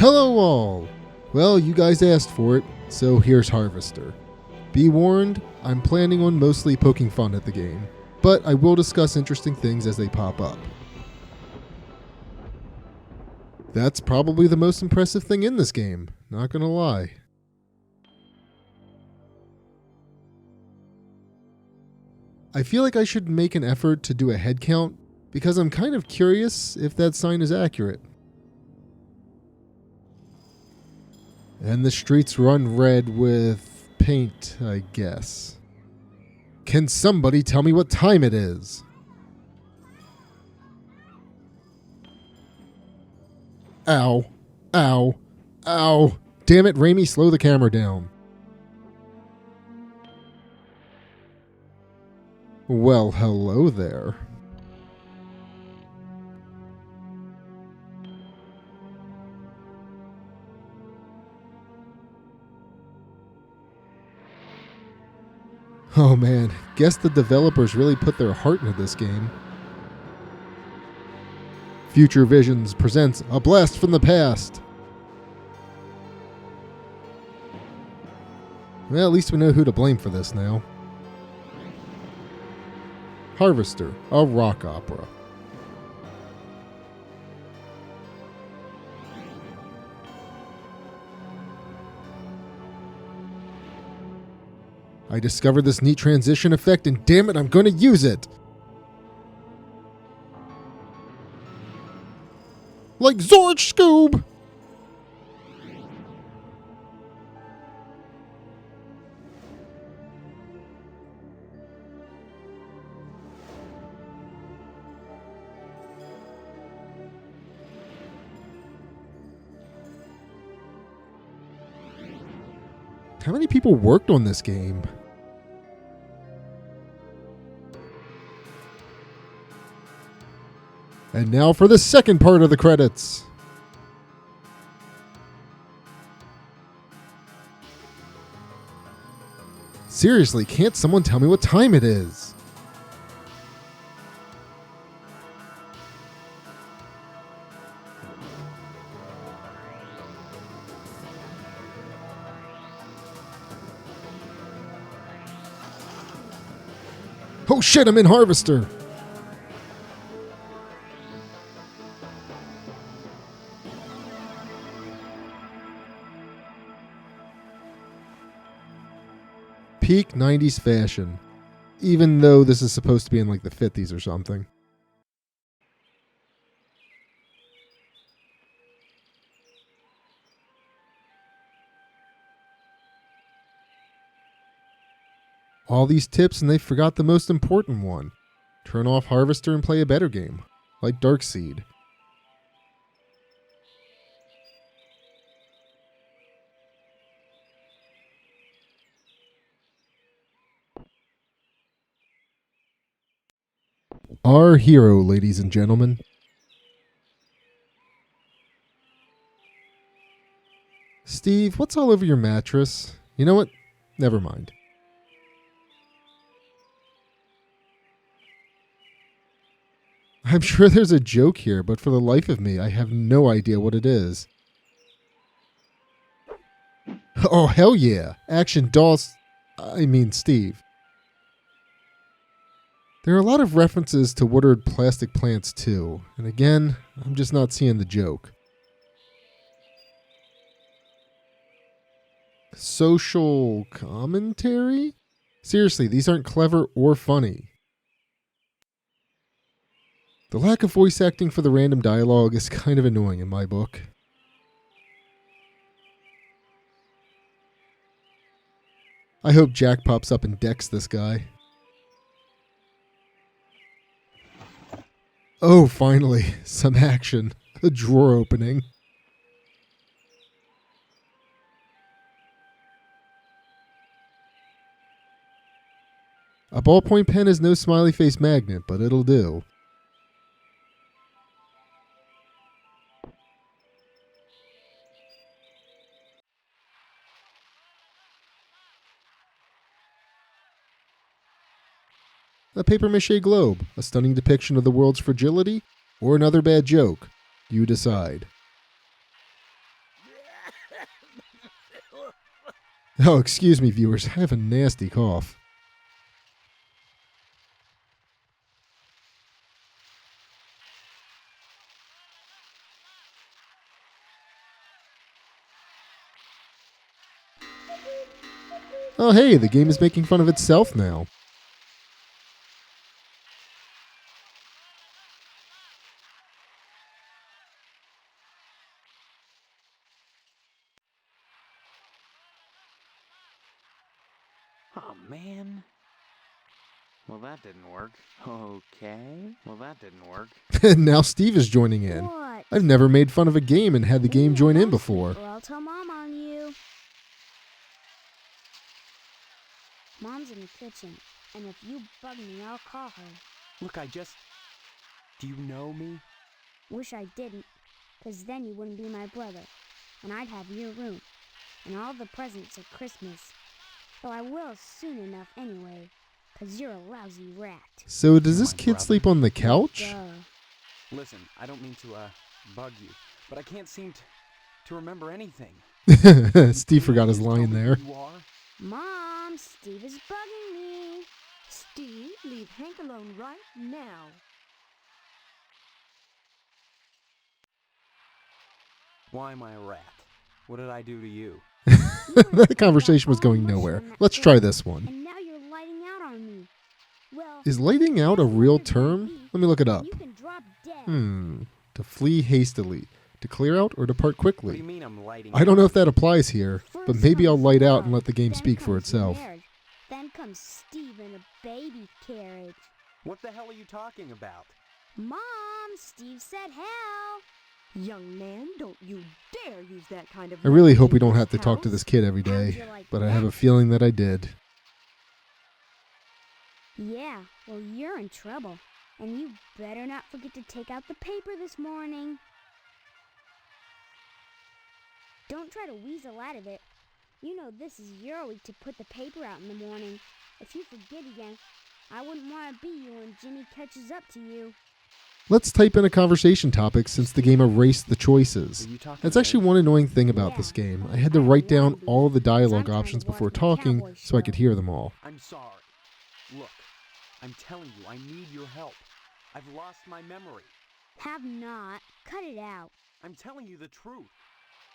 Hello all! Well, you guys asked for it, so here's Harvester. Be warned, I'm planning on mostly poking fun at the game, but I will discuss interesting things as they pop up. That's probably the most impressive thing in this game, not gonna lie. I feel like I should make an effort to do a head count, because I'm kind of curious if that sign is accurate. And the streets run red with paint, I guess. Can somebody tell me what time it is? Ow. Ow. Ow. Damn it, Raimi, slow the camera down. Well, hello there. Oh man, guess the developers really put their heart into this game. Future Visions presents A Blast from the Past. Well, at least we know who to blame for this now. Harvester, a rock opera. I discovered this neat transition effect and damn it, I'm going to use it! Like Zorch Scoob! How many people worked on this game? And now for the second part of the credits. Seriously, can't someone tell me what time it is? Oh shit, I'm in Harvester! Peak 90s fashion. Even though this is supposed to be in like the 50s or something. All these tips and they forgot the most important one. Turn off Harvester and play a better game, like Darkseid. Our hero, ladies and gentlemen. Steve, what's all over your mattress? You know what? Never mind. I'm sure there's a joke here, but for the life of me, I have no idea what it is. Oh, hell yeah. Action Dolls. I mean, Steve. There are a lot of references to watered plastic plants, too. And again, I'm just not seeing the joke. Social commentary? Seriously, these aren't clever or funny. The lack of voice acting for the random dialogue is kind of annoying in my book. I hope Jack pops up and decks this guy. Oh, finally, some action. A drawer opening. A ballpoint pen is no smiley face magnet, but it'll do. A papier-mâché globe, a stunning depiction of the world's fragility, or another bad joke. You decide. Oh, excuse me, viewers. I have a nasty cough. Oh, hey, the game is making fun of itself now. Oh, man. Well, that didn't work. Okay. Well, that didn't work. And now Steve is joining in. What? I've never made fun of a game and had the game join in before. Or I'll tell Mom on you. Mom's in the kitchen, and if you bug me, I'll call her. Look, Do you know me? Wish I didn't, 'cause then you wouldn't be my brother, and I'd have your room, and all the presents at Christmas. Though I will soon enough anyway, 'cause you're a lousy rat. So does this My kid brother. sleep on the couch? Duh. Listen, I don't mean to, bug you, but I can't seem to remember anything. Steve forgot his Just tell line me there. who you are? Mom, Steve is bugging me. Steve, leave Hank alone right now. Why am I a rat? What did I do to you? That conversation was going nowhere. Let's try this one. And now you're lighting out on me. Well, Is lighting out a real term? Let me look it up. you can drop dead. To flee hastily, to clear out, or depart What do you quickly. mean I'm lighting I don't out? know if that applies here, but First maybe I'll comes light out love, and let the game then speak for comes itself. marriage, then comes Steve in a baby carriage. What the hell are you talking about? Mom, Steve said hell. Young man, don't you dare use that kind of I really language hope we in don't this have to talk to house. this kid every How'd day, you like but I have a that? feeling that I did. Yeah, well, you're in trouble. And you better not forget to take out the paper this morning. Don't try to weasel out of it. You know this is your week to put the paper out in the morning. If you forget again, I wouldn't want to be you when Jimmy catches up to you. Let's type in a conversation topic since the game erased the Are choices. you talking That's to actually me? one annoying thing about Yeah. this game. I had to write down all the dialogue I'm trying options to watch before my talking cowboy so I show. could hear them all. I'm sorry. Look, I'm telling you, I need your help. I've lost my memory. Have not. Cut it out. I'm telling you the truth.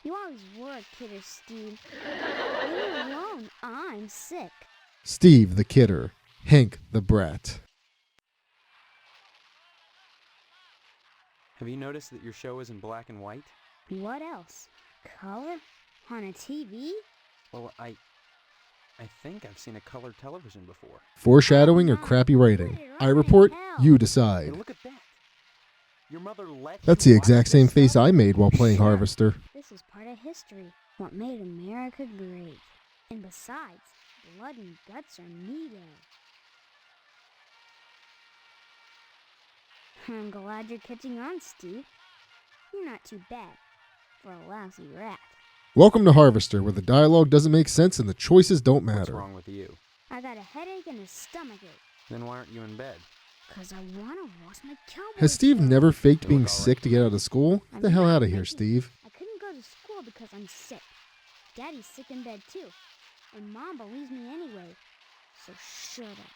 You always were a kidder, Steve. Leave me alone. I'm sick. Steve the kidder, Hank the brat. Have you noticed that your show is in black and white? What else? Color? On a TV? Well, I think I've seen a color television before. Foreshadowing or crappy writing? I report, you Hey, decide. look at that. Your mother let That's you the watch exact this same face stuff? I made while playing Sure. Harvester. This is part of history. What made America great. And besides, blood and guts are needed. I'm glad you're catching on, Steve. You're not too bad for a lousy rat. Welcome to Harvester, where the dialogue doesn't make sense and the choices don't What's matter. wrong with you? I got a headache and a stomachache. Then why aren't you in bed? 'Cause I want to watch my cowboy Has Steve show. never faked You being look all right sick to to get me. out of school? Get the hell out of here, Steve. I couldn't go to school because I'm sick. Daddy's sick in bed too. And Mom believes me anyway. So shut up.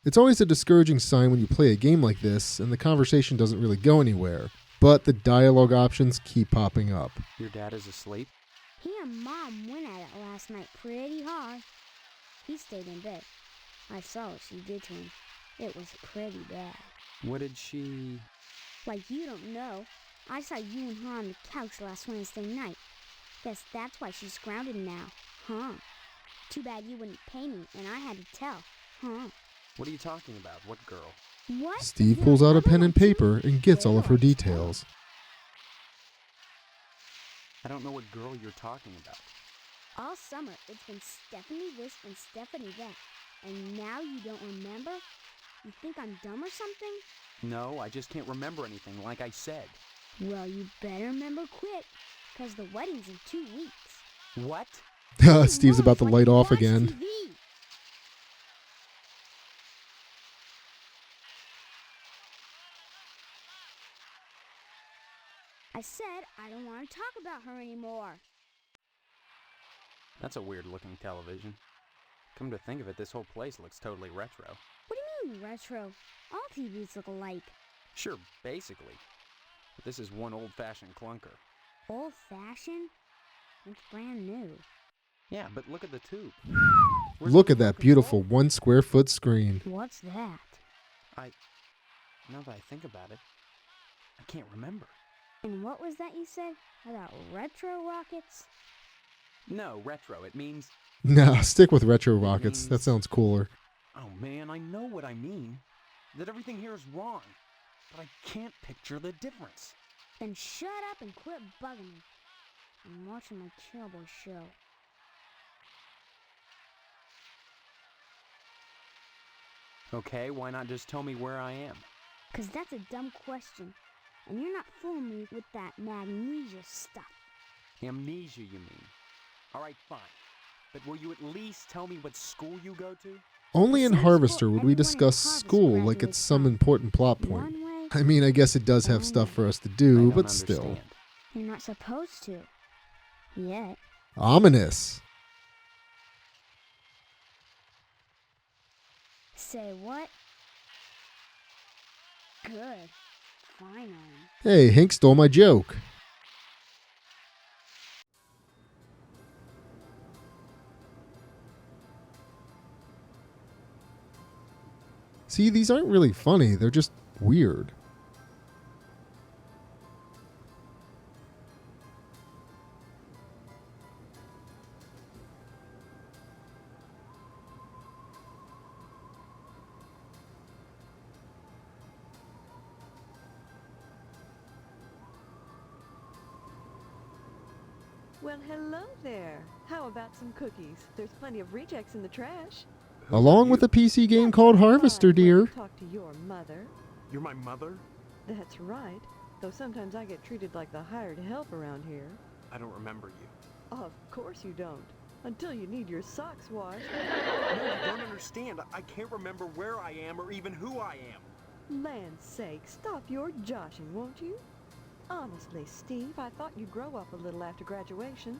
It's always a discouraging sign when you play a game like this and the conversation doesn't really go anywhere, but the dialogue options keep popping up. Your dad is asleep? He and Mom went at it last night pretty hard. He stayed in bed. I saw what she did to him. It was pretty bad. What did she... Like you don't know, I saw you and her on the couch last Wednesday night. Guess that's why she's grounded now, huh? Too bad you wouldn't pay me and I had to tell, huh? What are you talking about? What girl? What? Steve You're pulls out a another pen one and too? paper and gets all of her Well, details. I don't know what girl you're talking about. All summer, it's been Stephanie this and Stephanie that. And now you don't remember? You think I'm dumb or something? No, I just can't remember anything, like I said. Well, you better remember quick, 'cause the wedding's in 2 weeks. What? Steve's about to Like light you off watch again. TV. I said I don't want to talk about her anymore. That's a weird looking television. Come to think of it, this whole place looks totally retro. What do you mean retro? All TVs look alike. Sure, basically. But this is one old-fashioned clunker. Old-fashioned? It's brand new. Yeah, but look at the tube. Look at that beautiful 1 square foot screen. What's that? Now that I think about it, I can't remember. And what was that you said about retro rockets? No, retro. It means... Nah, stick with retro rockets. That sounds cooler. Oh man, I know what I mean. That everything here is wrong. But I can't picture the difference. Then shut up and quit bugging me. I'm watching my cowboy show. Okay, why not just tell me where I am? 'Cause that's a dumb question. And you're not fooling me with that magnesia stuff. Amnesia, you mean? Alright, fine. But will you at least tell me what school you go to? Only in Seems Harvester what would we everyone in discuss Harvester school like graduates it's some from. important plot point. One way, I mean, I guess it does have stuff for us to I do, don't but still. understand. you're not supposed to. Yet. Ominous. Say what? Good. Finally. Hey, Hank stole my joke. See, these aren't really funny, they're just weird. Well, hello there. How about some cookies? There's plenty of rejects in the trash. Along with a PC game That's called fine. Harvester, Well, dear. talk to your mother. You're my mother? That's right. Though sometimes I get treated like the hired help around here. I don't remember you. Of course you don't. Until you need your socks washed. No, you don't understand. I can't remember where I am or even who I am. Land's sake, stop your joshing, won't you? Honestly, Steve, I thought you'd grow up a little after graduation.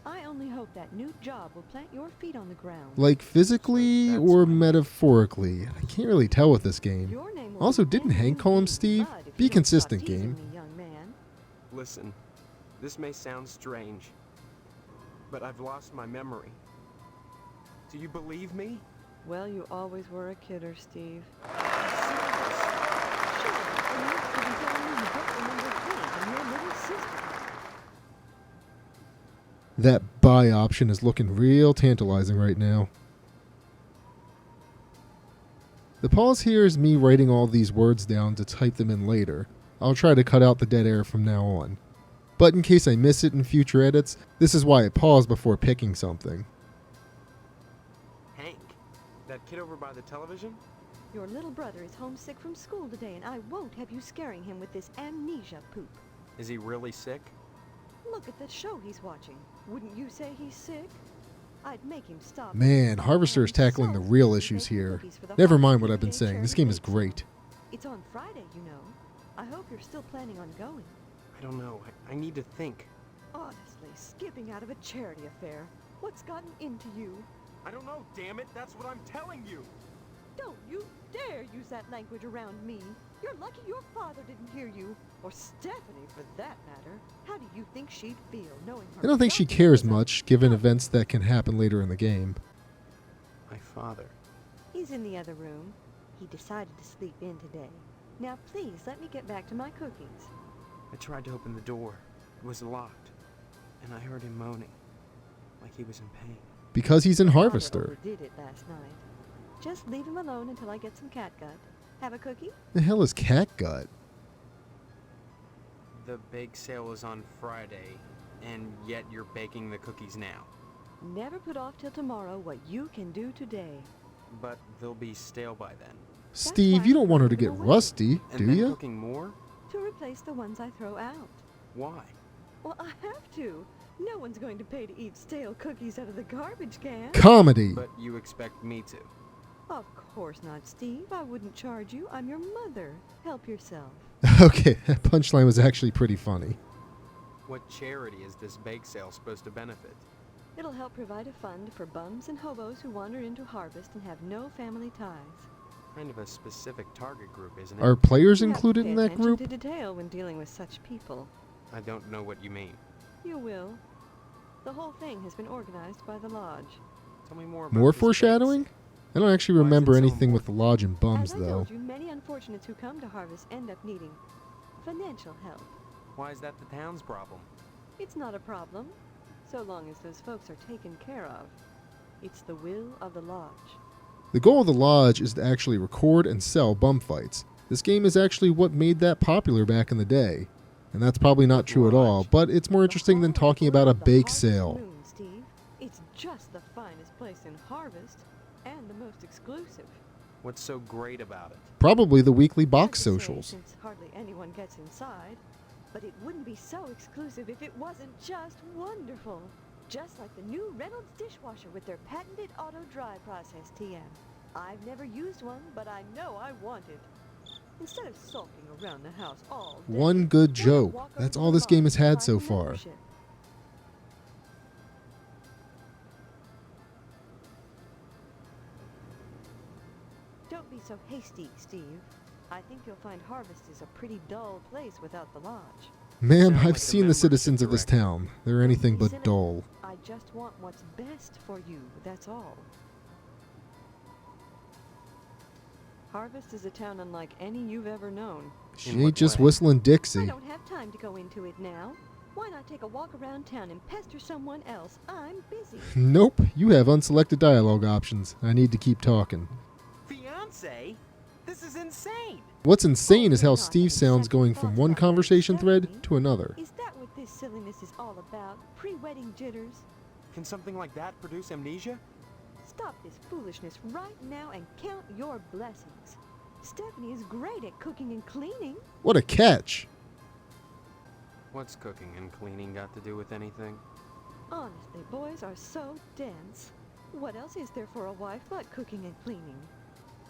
I only hope that new job will plant your feet on the ground. Like physically That's or fine. metaphorically. I can't really tell with this game. Your name will Also, be didn't Benjamin Hank call him B. Steve? Budd if Be you don't stop consistent, teasing game. me, young man. Listen, this may sound strange, but I've lost my memory. Do you believe me? Well, you always were a kidder, Steve. Sure, and you've been telling me you don't remember Hank and your little sister. That buy option is looking real tantalizing right now. The pause here is me writing all these words down to type them in later. I'll try to cut out the dead air from now on. But in case I miss it in future edits, this is why I pause before picking something. Hank, that kid over by the television? Your little brother is homesick from school today, and I won't have you scaring him with this amnesia poop. Is he really sick? Look at the show he's watching. Wouldn't you say he's sick? I'd make him stop. Man, Harvester is tackling the real issues here. Never mind what I've been saying, this game is great. It's on Friday, you know. I hope you're still planning on going. I don't know. I need to think. Honestly, skipping out of a charity affair. What's gotten into you? I don't know, damn it. That's what I'm telling you. Don't you dare use that language around me. You're lucky your father didn't hear you. Or Stephanie, for that matter. How do you think she'd feel knowing her I don't think she brother cares was a- much, given events that can happen later in the game. My father. He's in the other room. He decided to sleep in today. Now please, let me get back to my cookies. I tried to open the door. It was locked. And I heard him moaning. Like he was in pain. Because he's in Father Harvester. overdid it last night. Just leave him alone until I get some catgut. Have a cookie? The hell is catgut? The bake sale is on Friday, and yet you're baking the cookies now. Never put off till tomorrow what you can do today. But they'll be stale by then. Steve, you don't want her to get rusty, And do then you? cooking more? To replace the ones I throw out. Why? Well, I have to. No one's going to pay to eat stale cookies out of the garbage can. Comedy. But you expect me to. Of course not, Steve. I wouldn't charge you. I'm your mother. Help yourself. Okay, that punchline was actually pretty funny. What charity is this bake sale supposed to benefit? It'll help provide a fund for bums and hobos who wander into Harvest and have no family ties. Kind of a specific target group, isn't it? Are players You have to included pay in that attention group? to detail when dealing with such people. I don't know what you mean. You will. The whole thing has been organized by the Lodge. Tell me more about More this bake foreshadowing? I don't actually Why is it remember so anything with the important? lodge and bums, As I though. told you, many unfortunates who come to Harvest end up needing financial help. sale. Why is that the town's problem? It's not a problem, so long as those folks are taken care of. It's the will of the Lodge. The goal of the lodge is to actually record and sell bum fights. This game is actually what made that popular back in the day. And that's probably not true at all, but it's more interesting than talking about a bake sale. Moon, Steve. It's just the finest place in Harvest and the most exclusive. What's so great about it? Probably the weekly box Hard to say, socials. since hardly anyone gets inside, but it wouldn't be so exclusive if it wasn't just wonderful. Just like the new Reynolds dishwasher with their patented auto dry process, TM. I've never used one, but I know I want it. Instead of sulking around the house all day, One good why not joke. walk over That's to all the this game bar has and had buy so a far. membership? Don't be so hasty, Steve. I think you'll find Harvest is a pretty dull place without the lodge. Ma'am, Sound I've like the seen the membership citizens of this director. town. They're anything but dull. I just want what's best for you, that's all. Harvest is a town unlike any you've ever known. She In what ain't just way? whistling I Dixie. don't have time to go into it now. Why not take a walk around town and pester someone else? I'm busy. Nope, you have unselected dialogue options. I need to keep talking. Fiance? This is insane! What's insane is you're how not Steve having sounds second going thoughts from one about conversation thread Stephanie? to another. Is that what this silliness is all about? Pre-wedding jitters? Can something like that produce amnesia? Stop this foolishness right now and count your blessings. Stephanie is great at cooking and cleaning. What a catch! What's cooking and cleaning got to do with anything? Honestly, boys are so dense. What else is there for a wife but cooking and cleaning?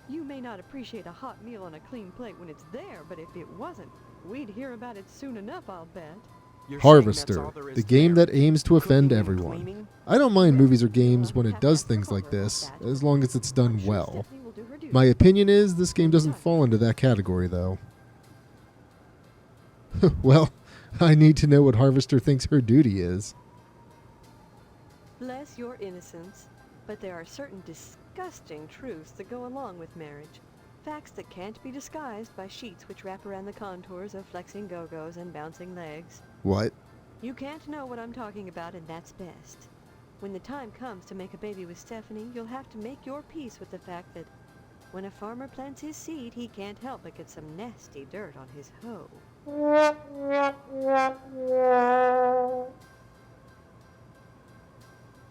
You may not appreciate a hot meal on a clean plate when it's there, but if it wasn't, we'd hear about it soon enough, I'll bet. You're saying that's Harvester, all there is the game there? that aims to offend Cooking and everyone. cleaning? I don't mind movies or Well, games you'll when have it to does ask the things like caller about this, that. as long as it's done I'm sure well. Stephanie will do her duty. My opinion is this game doesn't fall into that category, though. Well, I need to know what Harvester thinks her duty is. Bless your innocence, but there are certain disgusting truths that go along with marriage. Facts that can't be disguised by sheets which wrap around the contours of flexing go-go's and bouncing legs. What? You can't know what I'm talking about, and that's best. When the time comes to make a baby with Stephanie, you'll have to make your peace with the fact that when a farmer plants his seed, he can't help but get some nasty dirt on his hoe.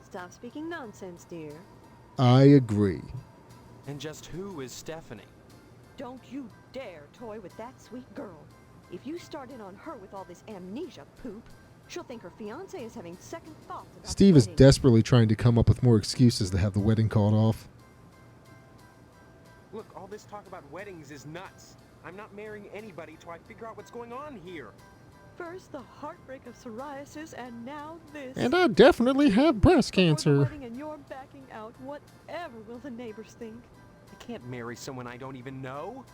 Stop speaking nonsense, dear. I agree. And just who is Stephanie? Don't you dare toy with that sweet girl. If you start in on her with all this amnesia poop, she'll think her fiancé is having second thoughts about Steve the is wedding. desperately trying to come up with more excuses to have the wedding called off. Look, all this talk about weddings is nuts. I'm not marrying anybody till I figure out what's going on here. First the heartbreak of psoriasis, and now this. And I definitely have breast Before the cancer. wedding and you're backing out. Whatever will the neighbors think? I can't marry someone I don't even know.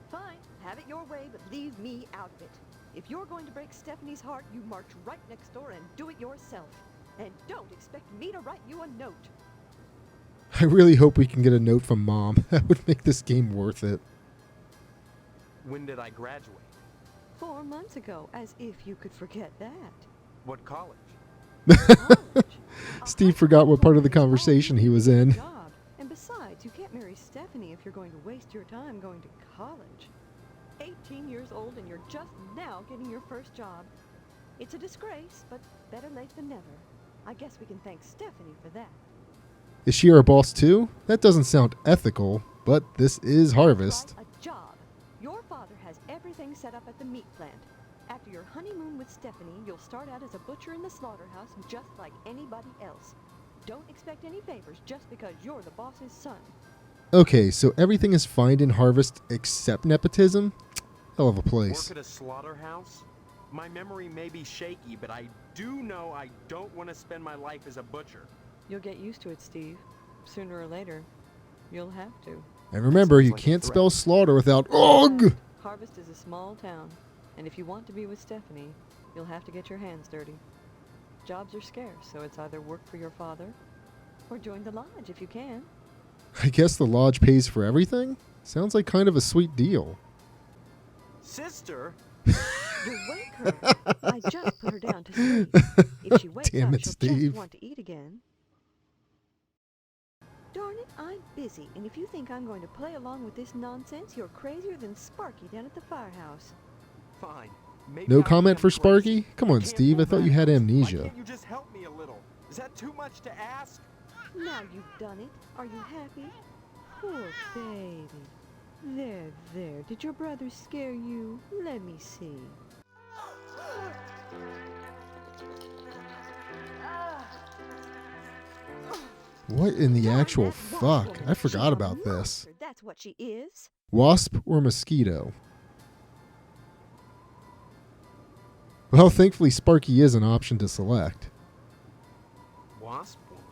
Fine, have it your way, but leave me out of it. If you're going to break Stephanie's heart, you march right next door and do it yourself. And don't expect me to write you a note. I really hope we can get a note from Mom. That would make this game worth it. When did I graduate? 4 months ago, as if you could forget that. What college? College. A Steve high forgot school what part of the diploma is all conversation you he need was to get a in. job. And besides, you can't marry Stephanie if you're going to waste your time going to college. 18 years old and you're just now getting your first job. It's a disgrace, but better late than never. I guess we can thank Stephanie for that. Is she our boss too? That doesn't sound ethical, but this is Harvest. Right, a job. Your father has everything set up at the meat plant. After your honeymoon with Stephanie, you'll start out as a butcher in the slaughterhouse just like anybody else. Don't expect any favors just because you're the boss's son. Okay, so everything is fine in Harvest except nepotism? Hell of a place. Work at a slaughterhouse? My memory may be shaky, but I do know I don't want to spend my life as a butcher. You'll get used to it, Steve. Sooner or later, you'll have to. And remember, sounds you like a can't threat. spell slaughter without OG! Harvest is a small town, and if you want to be with Stephanie, you'll have to get your hands dirty. Jobs are scarce, so it's either work for your father or join the lodge if you can. I guess the lodge pays for everything? Sounds like kind of a sweet deal. Sister? You'll wake her. I just put her down to sleep. If she wakes Damn up, it, she'll Steve. just want to eat again. Darn it, I'm busy, and if you think I'm going to play along with this nonsense, you're crazier than Sparky down at the firehouse. Fine. Maybe No I comment am for crazy. Sparky? Come on, can't Steve, I hold thought you back. had Why amnesia. can't you just help me a little? Is that too much to ask? Now you've done it. Are you happy? Poor baby. There. Did your brother scare you? Let me see. What in the Darn actual that wasp fuck? woman. I She's forgot a about this. monster, that's what she is. Wasp or mosquito? Well, thankfully Sparky is an option to select. Wasp woman.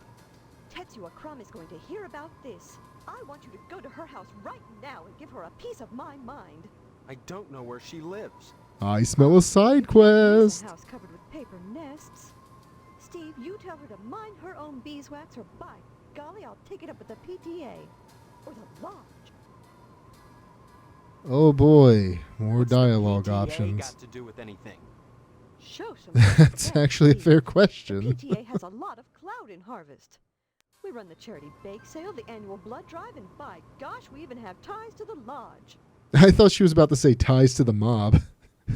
Tetsuya Crumb is going to hear about this. I want you to go to her house right now and give her a piece of my mind. I don't know where she lives. I smell a side There's quest! a house covered with paper nests. Steve, you tell her to mind her own beeswax, or by golly, I'll take it up with the PTA or the lodge. Oh boy, more What's the dialogue PTA options. got to do with anything? Show some. That's respect, actually a Steve. fair The question. PTA has a lot of clout in Harvest. We run the charity bake sale, the annual blood drive, and by gosh, we even have ties to the lodge. I thought she was about to say ties to the mob.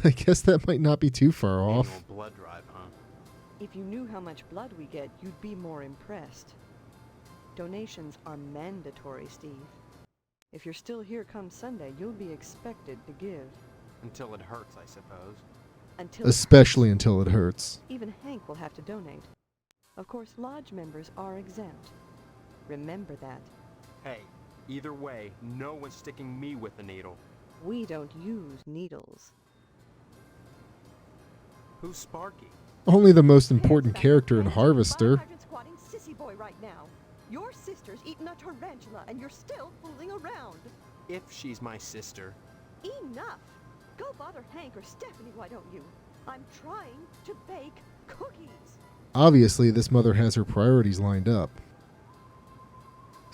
I guess that might not be too far off. Annual blood drive, huh? If you knew how much blood we get, you'd be more impressed. Donations are mandatory, Steve. If you're still here come Sunday, you'll be expected to give. Until it hurts, I suppose. Until Especially until it hurts. even Hank will have to donate. Of course, lodge members are exempt. Remember that. Hey, either way, no one's sticking me with a needle. We don't use needles. Who's Sparky? Only the most Hands important back character in and Harvester. fire hydrant squatting sissy boy right now. Your sister's eating a tarantula and you're still fooling around. If she's my sister. Enough! Go bother Hank or Stephanie, why don't you? I'm trying to bake cookies. Obviously, this mother has her priorities lined up.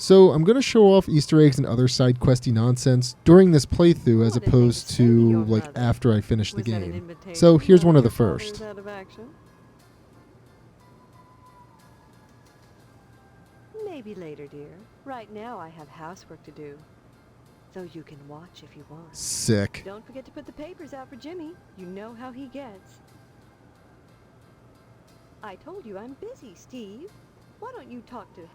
So, I'm going to show off Easter eggs and other side questy nonsense during this playthrough as What did opposed Hank say to to, your like, mother? after I finish the Was that an game. invitation So, here's now one of the your father is first. out of action? Maybe later, dear. Right now I have housework to do. Though you can watch if you want. Sick. Don't forget to put the papers out for Jimmy. You know how he gets. I told you I'm busy, Steve. Why don't you talk to...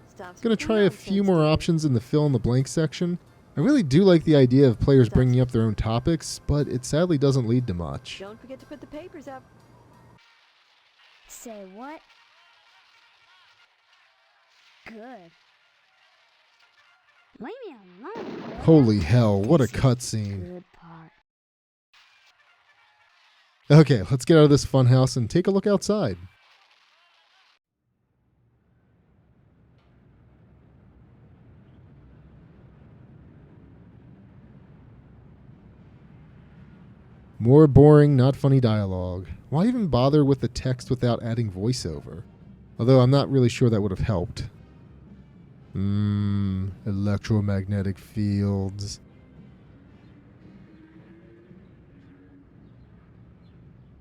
Stop Gonna speaking try a few nonsense, more dear. options in the fill in the blank section. I really do like the idea of players bringing up their own topics, but it sadly doesn't lead to much. Don't forget to put the papers out. Say what? Good. Leave me alone. Will ya? Holy hell, what a This is cutscene. Good part. Okay, let's get out of this funhouse and take a look outside. More boring, not funny dialogue. Why even bother with the text without adding voiceover? Although I'm not really sure that would have helped. Electromagnetic fields.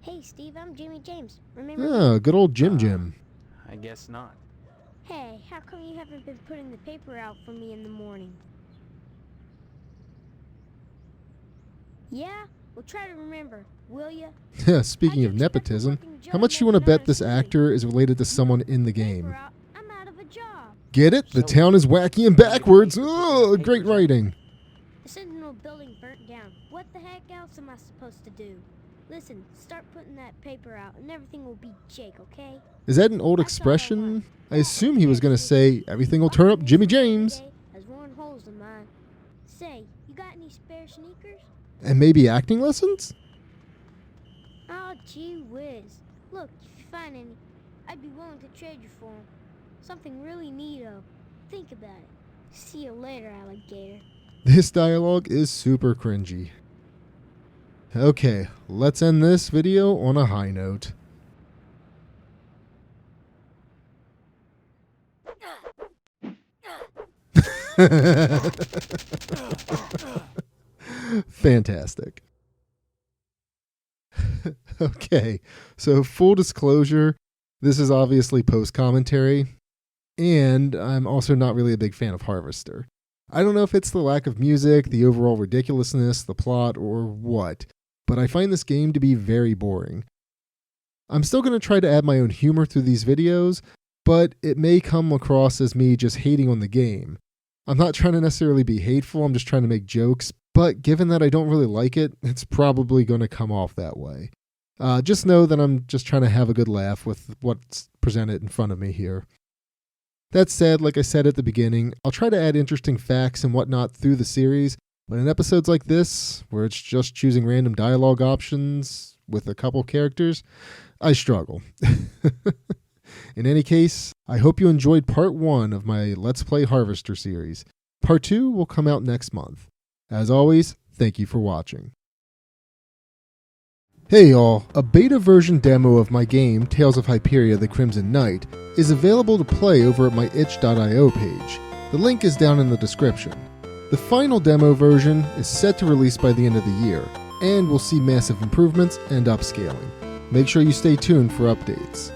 Hey, Steve, I'm Jimmy James. Remember? Ah, good old Jim Jim. I guess not. Hey, how come you haven't been putting the paper out for me in the morning? Yeah? Well, try to remember, will ya? Speaking of How'd you expect a nepotism, working how job much you want to making bet this honest money? actor is related to someone in the Paper game? out, I'm out of a job. Get it? The So- town is wacky and backwards. Oh, great writing. The Sentinel building burnt down. What the heck else am I supposed to do? Listen, start putting that paper out and everything will be Jake, okay? Is that an old That's all I expression? want. I assume he was going to say, everything will turn up Jimmy James. Has worn holes in mine. Say, you got any spare sneakers? And maybe acting lessons? Oh, gee whiz. Look, if you find any, I'd be willing to trade you for 'em. Something really neato. Think about it. See you later, alligator. This dialogue is super cringy. Okay, let's end this video on a high note. Fantastic. Okay, so full disclosure, this is obviously post-commentary, and I'm also not really a big fan of Harvester. I don't know if it's the lack of music, the overall ridiculousness, the plot, or what, but I find this game to be very boring. I'm still going to try to add my own humor through these videos, but it may come across as me just hating on the game. I'm not trying to necessarily be hateful, I'm just trying to make jokes, but given that I don't really like it, it's probably going to come off that way. Just know that I'm just trying to have a good laugh with what's presented in front of me here. That said, like I said at the beginning, I'll try to add interesting facts and whatnot through the series, but in episodes like this, where it's just choosing random dialogue options with a couple characters, I struggle. In any case, I hope you enjoyed part 1 of my Let's Play Harvester series. Part 2 will come out next month. As always, thank you for watching. Hey y'all, a beta version demo of my game, Tales of Hyperia: The Crimson Knight, is available to play over at my itch.io page. The link is down in the description. The final demo version is set to release by the end of the year, and will see massive improvements and upscaling. Make sure you stay tuned for updates.